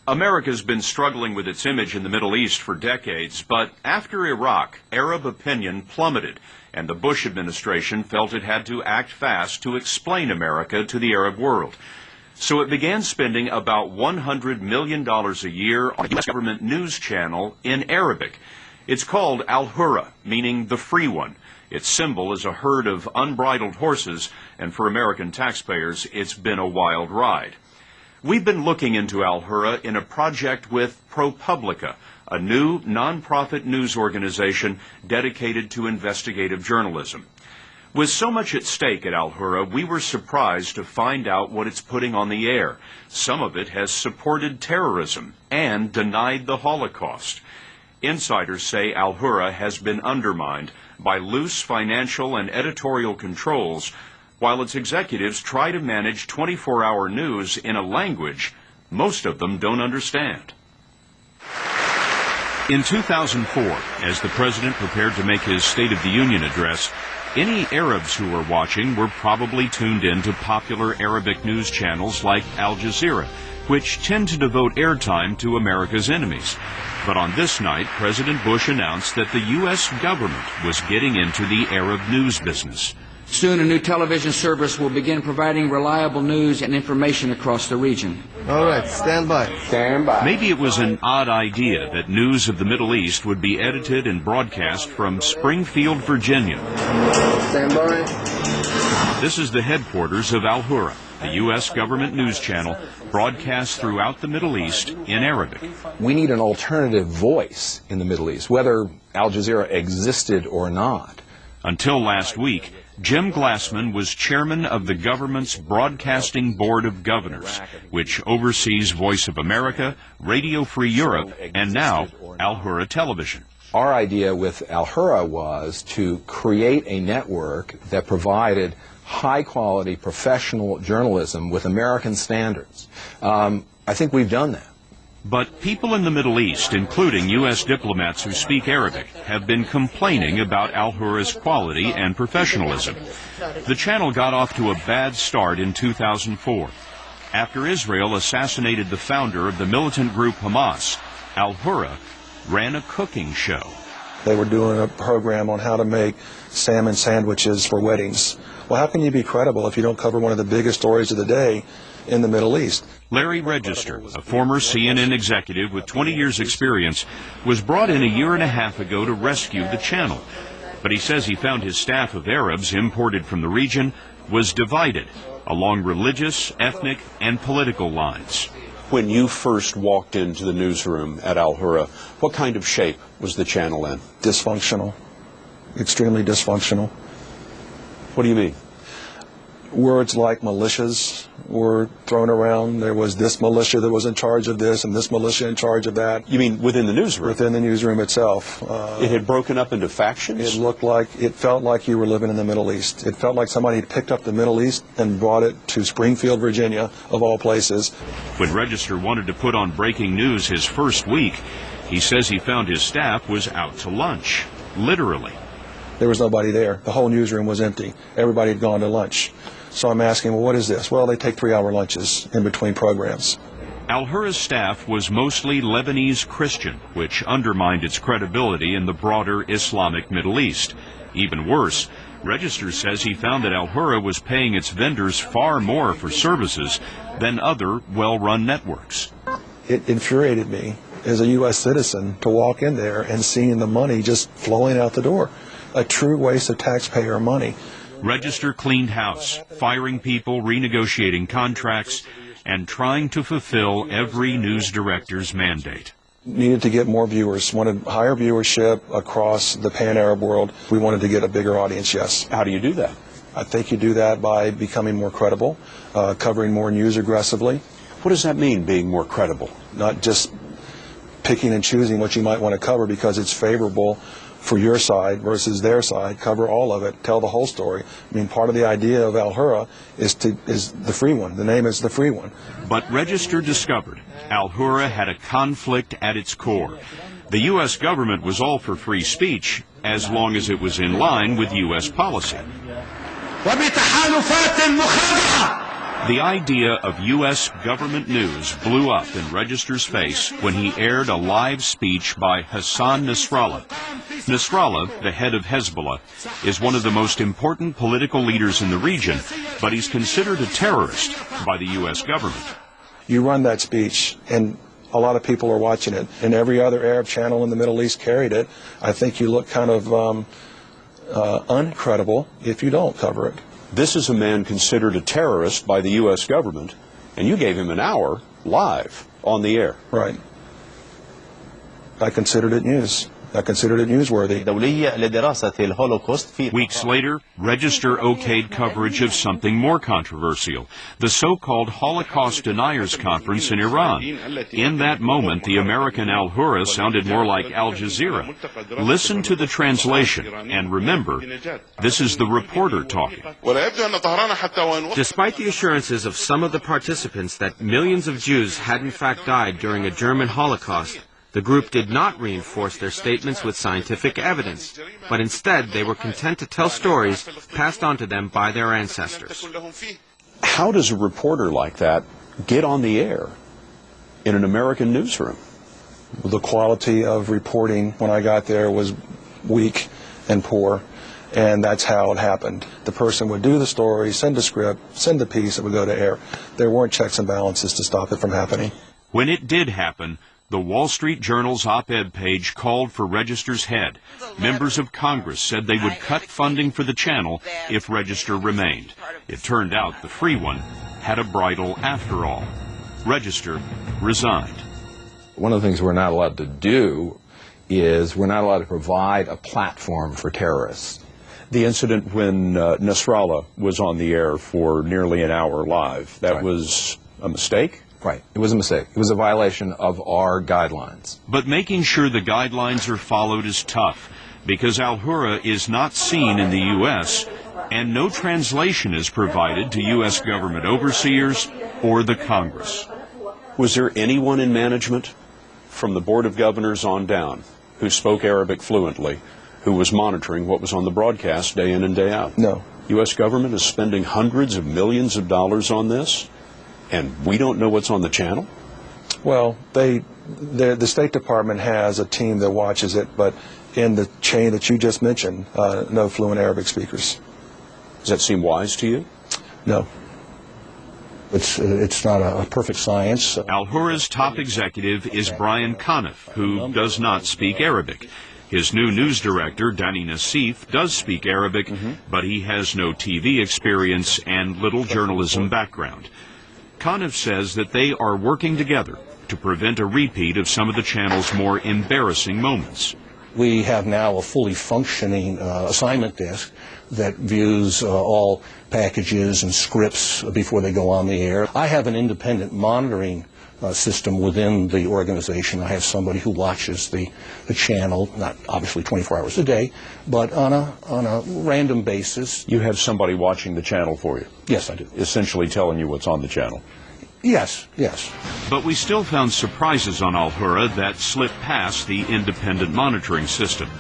America's been struggling with its image in the Middle East for decades, but after Iraq, Arab opinion plummeted, and the Bush administration felt it had to act fast to explain America to the Arab world. So it began spending about $100 million a year on a U.S. government news channel in Arabic. It's called Hurra, meaning the free one. Its symbol is a herd of unbridled horses, and for American taxpayers, it's been a wild ride. We've been looking into Hurra in a project with ProPublica, a new nonprofit news organization dedicated to investigative journalism. With so much at stake at Hurra, we were surprised to find out what it's putting on the air. Some of it has supported terrorism and denied the Holocaust. Insiders say Hurra has been undermined by loose financial and editorial controls, while its executives try to manage 24-hour news in a language most of them don't understand. In 2004, as the president prepared to make his State of the Union address, any Arabs who were watching were probably tuned in to popular Arabic news channels like Al Jazeera, which tend to devote airtime to America's enemies. But on this night, President Bush announced that the U.S. government was getting into the Arab news business. Soon a new television service will begin providing reliable news and information across the region. All right, stand by. Stand by. Maybe it was an odd idea that news of the Middle East would be edited and broadcast from Springfield, Virginia. Stand by. This is the headquarters of Hurra, the U.S. government news channel broadcast throughout the Middle East in Arabic. We need an alternative voice in the Middle East, whether Al Jazeera existed or not. Until last week, Jim Glassman was chairman of the government's Broadcasting Board of Governors, which oversees Voice of America, Radio Free Europe, and now Hurra Television. Our idea with Hurra was to create a network that provided high-quality professional journalism with American standards. I think we've done that. But people in the Middle East, including U.S. diplomats who speak Arabic, have been complaining about Hurra's quality and professionalism. The channel got off to a bad start in 2004. After Israel assassinated the founder of the militant group Hamas, Hurra ran a cooking show. They were doing a program on how to make salmon sandwiches for weddings. Well, how can you be credible if you don't cover one of the biggest stories of the day in the Middle East? Larry Register, a former CNN executive with 20 years' experience, was brought in a year and a half ago to rescue the channel. But he says he found his staff of Arabs imported from the region was divided along religious, ethnic, and political lines. When you first walked into the newsroom at Hurra, what kind of shape was the channel in? Dysfunctional, extremely dysfunctional. What do you mean? Words like militias were thrown around. There was this militia that was in charge of this and this militia in charge of that. You mean within the newsroom? Within the newsroom itself. It had broken up into factions? It felt like you were living in the Middle East. It felt like somebody had picked up the Middle East and brought it to Springfield, Virginia, of all places. When Register wanted to put on breaking news his first week, he says he found his staff was out to lunch, literally. There was nobody there. The whole newsroom was empty. Everybody had gone to lunch. So I'm asking, well, what is this? Well, they take 3-hour lunches in between programs. Hurra's staff was mostly Lebanese Christian, which undermined its credibility in the broader Islamic Middle East. Even worse, Register says he found that Hurra was paying its vendors far more for services than other well-run networks. It infuriated me as a U.S. citizen to walk in there and seeing the money just flowing out the door. A true waste of taxpayer money. Register cleaned house, firing people, renegotiating contracts, and trying to fulfill every news director's mandate. Needed to get more viewers, wanted higher viewership across the pan-Arab world. We wanted to get a bigger audience, yes. How do you do that? I think you do that by becoming more credible, covering more news aggressively. What does that mean, being more credible? Not just picking and choosing what you might want to cover because it's favorable for your side versus their side. Cover all of it. Tell the whole story. I mean, part of the idea of Hurra is the free one. The name is the free one. But Register discovered Hurra had a conflict at its core. The U.S. government was all for free speech as long as it was in line with U.S. policy. The idea of U.S. government news blew up in Register's face when he aired a live speech by Hassan Nasrallah. Nasrallah, the head of Hezbollah, is one of the most important political leaders in the region, but he's considered a terrorist by the U.S. government. You run that speech, and a lot of people are watching it, and every other Arab channel in the Middle East carried it. I think you look kind of uncredible if you don't cover it. This is a man considered a terrorist by the U.S. government, and you gave him an hour live on the air. Right. I considered it news. I considered it newsworthy. Weeks later, Register okayed coverage of something more controversial, the so-called Holocaust Deniers Conference in Iran. In that moment, the American Al Hurra sounded more like Al Jazeera. Listen to the translation, and remember, this is the reporter talking. Despite the assurances of some of the participants that millions of Jews had in fact died during a German Holocaust, the group did not reinforce their statements with scientific evidence, but instead they were content to tell stories passed on to them by their ancestors. How does a reporter like that get on the air in an American newsroom? The quality of reporting when I got there was weak and poor, and that's how it happened. The person would do the story, send a script, send a piece, it would go to air. There weren't checks and balances to stop it from happening. When it did happen, the Wall Street Journal's op-ed page called for Register's head. Members of Congress said they would cut funding for the channel if Register remained. It turned out the free one had a bridle after all. Register resigned. One of the things we're not allowed to do is we're not allowed to provide a platform for terrorists. The incident when Nasrallah was on the air for nearly an hour live, that was a mistake? Right. It was a mistake. It was a violation of our guidelines. But making sure the guidelines are followed is tough, because Al Hurra is not seen in the U.S., and no translation is provided to U.S. government overseers or the Congress. Was there anyone in management, from the Board of Governors on down, who spoke Arabic fluently, who was monitoring what was on the broadcast day in and day out? No. U.S. government is spending hundreds of millions of dollars on this? And we don't know what's on the channel? Well, the State Department has a team that watches it, but in the chain that you just mentioned, no fluent Arabic speakers. Does that seem wise to you? No. It's not a perfect science. Al Hurra's top executive is Brian Conniff, who does not speak Arabic. His new news director, Danny Nassif, does speak Arabic, but he has no TV experience and little journalism background. Conniff says that they are working together to prevent a repeat of some of the channel's more embarrassing moments. We have now a fully functioning assignment desk that views all packages and scripts before they go on the air. I have an independent monitoring system within the organization. I have somebody who watches the channel, not obviously 24 hours a day, but on a random basis. You have somebody watching the channel for you? Yes, I do. Essentially telling you what's on the channel? Yes, yes. But we still found surprises on Al Hurra that slipped past the independent monitoring system.